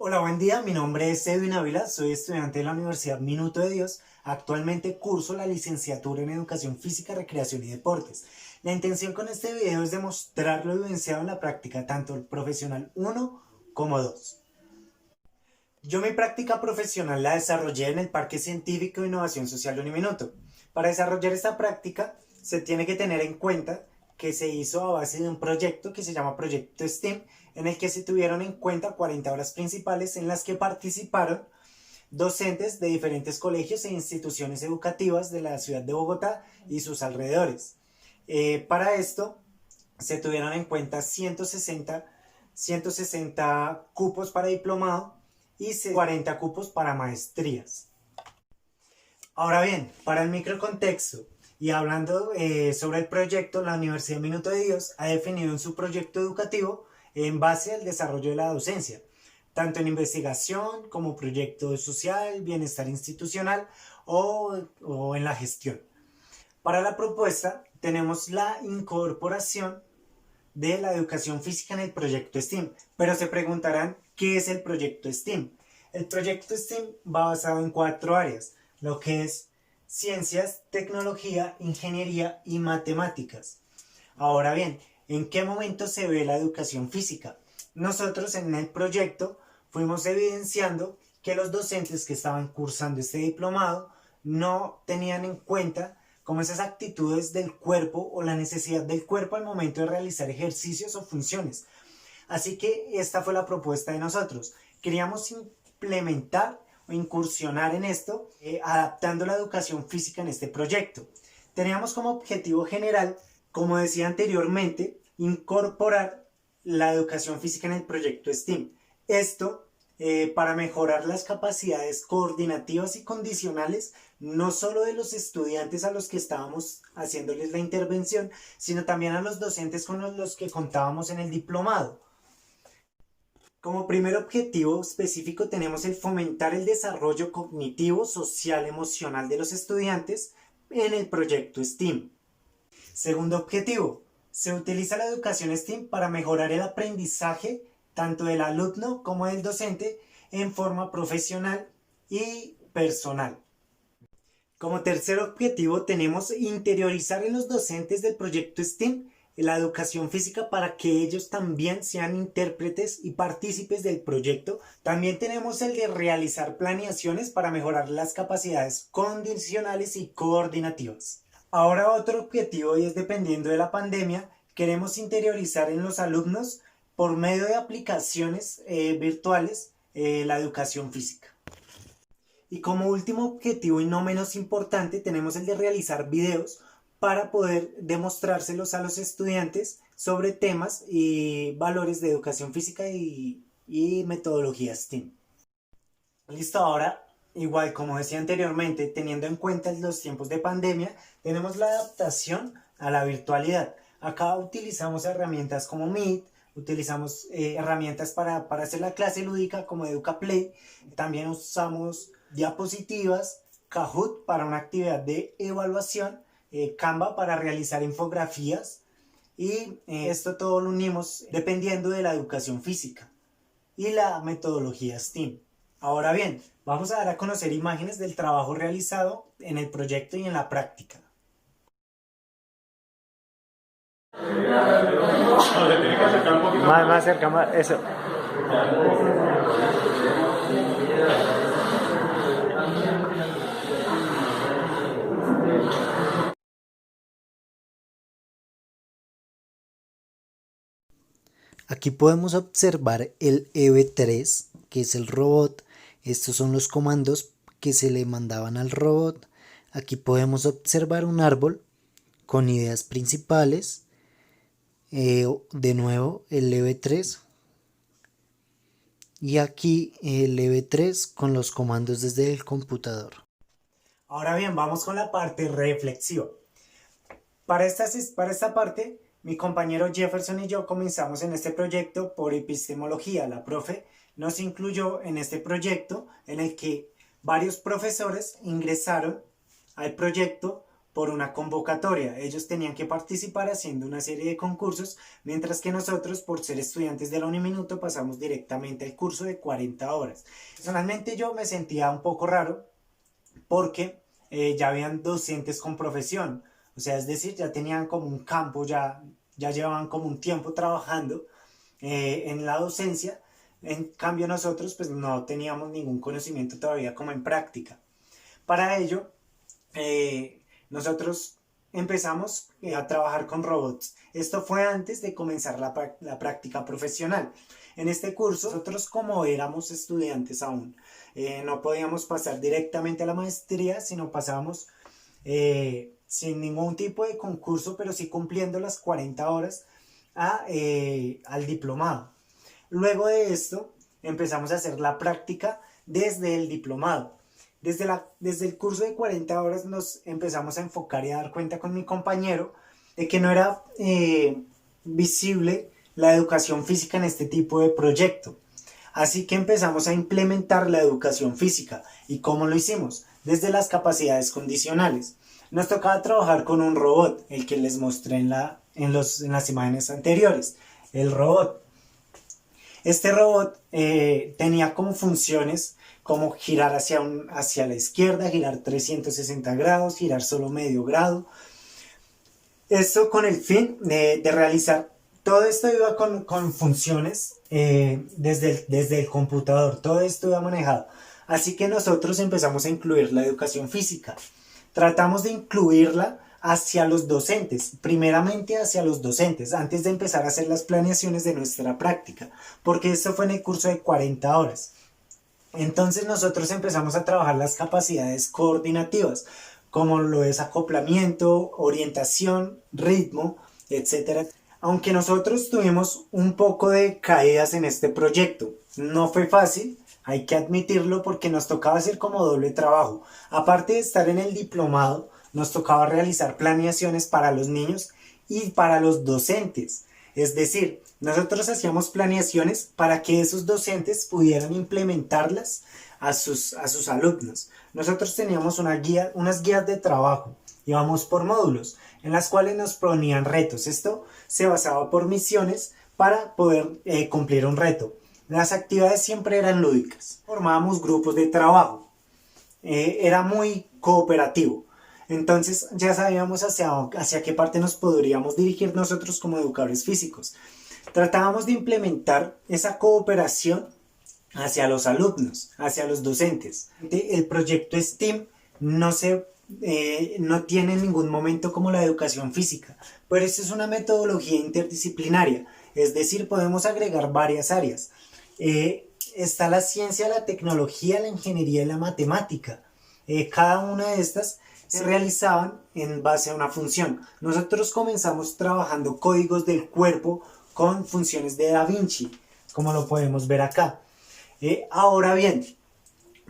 Hola, buen día. Mi nombre es Edwin Ávila, soy estudiante de la Universidad Minuto de Dios. Actualmente curso la licenciatura en Educación Física, Recreación y Deportes. La intención con este video es demostrar lo vivenciado en la práctica, tanto el profesional 1 como 2. Yo mi práctica profesional la desarrollé en el Parque Científico de Innovación Social de Uniminuto. Para desarrollar esta práctica se tiene que tener en cuenta que se hizo a base de un proyecto que se llama Proyecto STEAM, en el que se tuvieron en cuenta 40 horas principales en las que participaron docentes de diferentes colegios e instituciones educativas de la ciudad de Bogotá y sus alrededores. Para esto se tuvieron en cuenta 160 cupos para diplomado y 40 cupos para maestrías. Ahora bien, para el microcontexto y hablando sobre el proyecto, la Universidad Minuto de Dios ha definido en su proyecto educativo en base al desarrollo de la docencia, tanto en investigación como proyecto social, bienestar institucional o en la gestión. Para la propuesta tenemos la incorporación de la educación física en el proyecto STEAM, pero se preguntarán ¿qué es el proyecto STEAM? El proyecto STEAM va basado en 4 áreas, lo que es ciencias, tecnología, ingeniería y matemáticas. Ahora bien, ¿en qué momento se ve la educación física? Nosotros en el proyecto fuimos evidenciando que los docentes que estaban cursando este diplomado no tenían en cuenta como esas actitudes del cuerpo o la necesidad del cuerpo al momento de realizar ejercicios o funciones. Así que esta fue la propuesta de nosotros. Queríamos implementar o incursionar en esto, adaptando la educación física en este proyecto. Teníamos como objetivo general, como decía anteriormente, incorporar la educación física en el proyecto STEAM. Esto para mejorar las capacidades coordinativas y condicionales, no solo de los estudiantes a los que estábamos haciéndoles la intervención, sino también a los docentes con los que contábamos en el diplomado. Como primer objetivo específico tenemos el fomentar el desarrollo cognitivo, social, emocional de los estudiantes en el proyecto STEAM. Segundo objetivo, se utiliza la educación STEAM para mejorar el aprendizaje tanto del alumno como del docente en forma profesional y personal. Como tercer objetivo tenemos interiorizar en los docentes del proyecto STEAM la educación física para que ellos también sean intérpretes y partícipes del proyecto. También tenemos el de realizar planeaciones para mejorar las capacidades condicionales y coordinativas. Ahora otro objetivo, y es dependiendo de la pandemia, queremos interiorizar en los alumnos por medio de aplicaciones virtuales la educación física. Y como último objetivo y no menos importante tenemos el de realizar videos para poder demostrárselos a los estudiantes sobre temas y valores de educación física y metodología STEAM. Listo, ahora igual como decía anteriormente, teniendo en cuenta los tiempos de pandemia, tenemos la adaptación a la virtualidad. Acá utilizamos herramientas como Meet, utilizamos herramientas para hacer la clase lúdica como EducaPlay, también usamos diapositivas, Kahoot para una actividad de evaluación, Canva para realizar infografías y esto todo lo unimos dependiendo de la educación física y la metodología STEAM. Ahora bien, vamos a dar a conocer imágenes del trabajo realizado en el proyecto y en la práctica. Más cerca, más, eso. Aquí podemos observar el EV3, que es el robot. Estos son los comandos que se le mandaban al robot. Aquí podemos observar un árbol con ideas principales. De nuevo el EV3. Y aquí el EV3 con los comandos desde el computador. Ahora bien, vamos con la parte reflexiva. Para esta parte, mi compañero Jefferson y yo comenzamos en este proyecto por epistemología. La profe nos incluyó en este proyecto en el que varios profesores ingresaron al proyecto por una convocatoria. Ellos tenían que participar haciendo una serie de concursos, mientras que nosotros, por ser estudiantes de la Uniminuto, pasamos directamente al curso de 40 horas. Personalmente yo me sentía un poco raro porque ya habían docentes con profesión, o sea, es decir, ya tenían como un campo, ya llevaban como un tiempo trabajando en la docencia. En cambio nosotros pues no teníamos ningún conocimiento todavía como en práctica. Para ello, nosotros empezamos a trabajar con robots. Esto fue antes de comenzar la práctica profesional. En este curso, nosotros como éramos estudiantes aún, no podíamos pasar directamente a la maestría, sino pasábamos sin ningún tipo de concurso, pero sí cumpliendo las 40 horas al diplomado. Luego de esto empezamos a hacer la práctica desde el diplomado. Desde el curso de 40 horas nos empezamos a enfocar y a dar cuenta con mi compañero de que no era visible la educación física en este tipo de proyecto. Así que empezamos a implementar la educación física. ¿Y cómo lo hicimos? Desde las capacidades condicionales. Nos tocaba trabajar con un robot, el que les mostré en las imágenes anteriores. El robot. Este robot tenía como funciones como girar hacia la izquierda, girar 360 grados, girar solo medio grado. Esto con el fin de realizar. Todo esto iba con funciones desde el computador. Todo esto iba manejado. Así que nosotros empezamos a incluir la educación física. Tratamos de incluirla hacia los docentes, primeramente hacia los docentes, antes de empezar a hacer las planeaciones de nuestra práctica, porque esto fue en el curso de 40 horas. Entonces nosotros empezamos a trabajar las capacidades coordinativas, como lo es acoplamiento, orientación, ritmo, etc. Aunque nosotros tuvimos un poco de caídas en este proyecto, no fue fácil, hay que admitirlo, porque nos tocaba hacer como doble trabajo. Aparte de estar en el diplomado, nos tocaba realizar planeaciones para los niños y para los docentes. Es decir, nosotros hacíamos planeaciones para que esos docentes pudieran implementarlas a sus alumnos. Nosotros teníamos unas guías de trabajo, íbamos por módulos, en las cuales nos ponían retos. Esto se basaba por misiones para poder cumplir un reto. Las actividades siempre eran lúdicas. Formábamos grupos de trabajo. Era muy cooperativo. Entonces ya sabíamos hacia qué parte nos podríamos dirigir nosotros como educadores físicos. Tratábamos de implementar esa cooperación hacia los alumnos, hacia los docentes. El proyecto STEAM no tiene en ningún momento como la educación física, pero esto es una metodología interdisciplinaria, es decir, podemos agregar varias áreas. Está la ciencia, la tecnología, la ingeniería y la matemática. Cada una de estas se realizaban en base a una función. Nosotros comenzamos trabajando códigos del cuerpo con funciones de Da Vinci, como lo podemos ver acá. Ahora bien,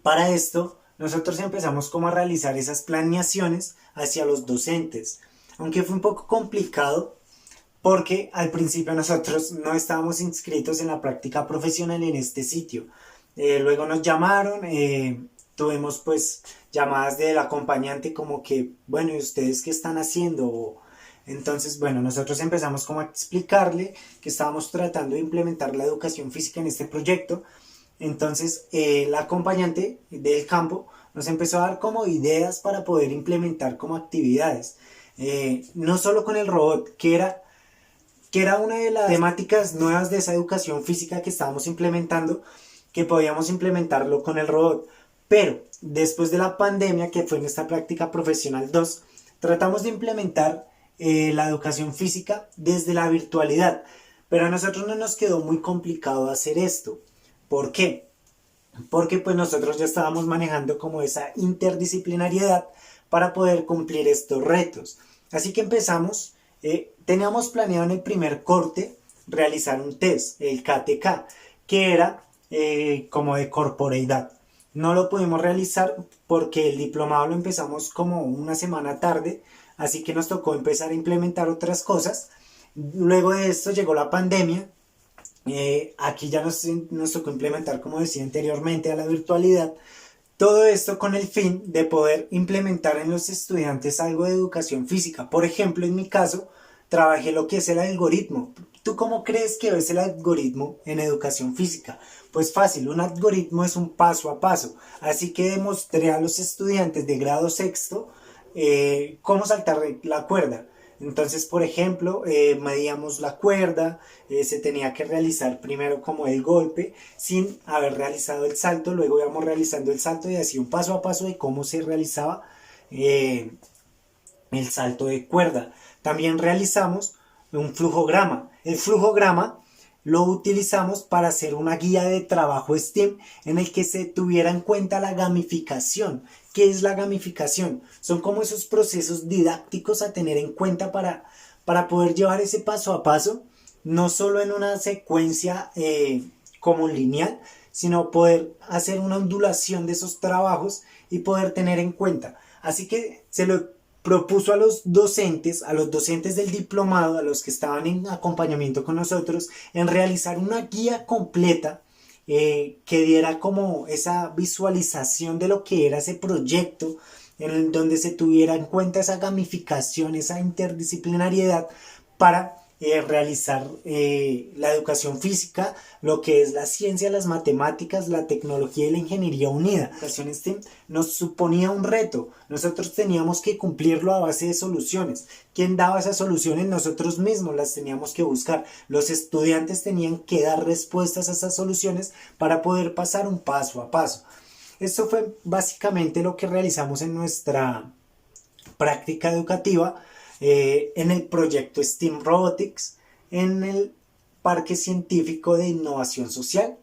para esto nosotros empezamos como a realizar esas planeaciones hacia los docentes, aunque fue un poco complicado porque al principio nosotros no estábamos inscritos en la práctica profesional en este sitio. Luego nos llamaron, tuvimos pues llamadas del acompañante como que, bueno, ¿y ustedes qué están haciendo? Entonces, bueno, nosotros empezamos como a explicarle que estábamos tratando de implementar la educación física en este proyecto. Entonces, el acompañante del campo nos empezó a dar como ideas para poder implementar como actividades. No solo con el robot, que era una de las temáticas nuevas de esa educación física que estábamos implementando, que podíamos implementarlo con el robot. Pero después de la pandemia, que fue nuestra práctica profesional 2, tratamos de implementar la educación física desde la virtualidad. Pero a nosotros no nos quedó muy complicado hacer esto. ¿Por qué? Porque pues nosotros ya estábamos manejando como esa interdisciplinariedad para poder cumplir estos retos. Así que empezamos, teníamos planeado en el primer corte realizar un test, el KTK, que era como de corporeidad. No lo pudimos realizar porque el diplomado lo empezamos como una semana tarde, así que nos tocó empezar a implementar otras cosas. Luego de esto llegó la pandemia. Aquí ya nos tocó implementar, como decía anteriormente, a la virtualidad, Todo esto con el fin de poder implementar en los estudiantes algo de educación física. Por ejemplo, en mi caso, trabajé lo que es el algoritmo. ¿Tú cómo crees que es el algoritmo en educación física? Pues fácil, un algoritmo es un paso a paso. Así que demostré a los estudiantes de grado sexto cómo saltar la cuerda. Entonces, por ejemplo, medíamos la cuerda, se tenía que realizar primero como el golpe sin haber realizado el salto, luego íbamos realizando el salto y así un paso a paso de cómo se realizaba eh, el salto de cuerda. También realizamos un flujograma. El flujograma lo utilizamos para hacer una guía de trabajo STEAM en el que se tuviera en cuenta la gamificación. ¿Qué es la gamificación? Son como esos procesos didácticos a tener en cuenta para poder llevar ese paso a paso, no solo en una secuencia como lineal, sino poder hacer una ondulación de esos trabajos y poder tener en cuenta. Así que se lo propuso a los docentes del diplomado, a los que estaban en acompañamiento con nosotros, en realizar una guía completa que diera como esa visualización de lo que era ese proyecto, en donde se tuviera en cuenta esa gamificación, esa interdisciplinariedad para realizar la educación física, lo que es la ciencia, las matemáticas, la tecnología y la ingeniería unida. La educación STEAM nos suponía un reto. Nosotros teníamos que cumplirlo a base de soluciones. ¿Quién daba esas soluciones? Nosotros mismos las teníamos que buscar. Los estudiantes tenían que dar respuestas a esas soluciones para poder pasar un paso a paso. Esto fue básicamente lo que realizamos en nuestra práctica educativa en el proyecto STEAM Robotics en el Parque Científico de Innovación Social.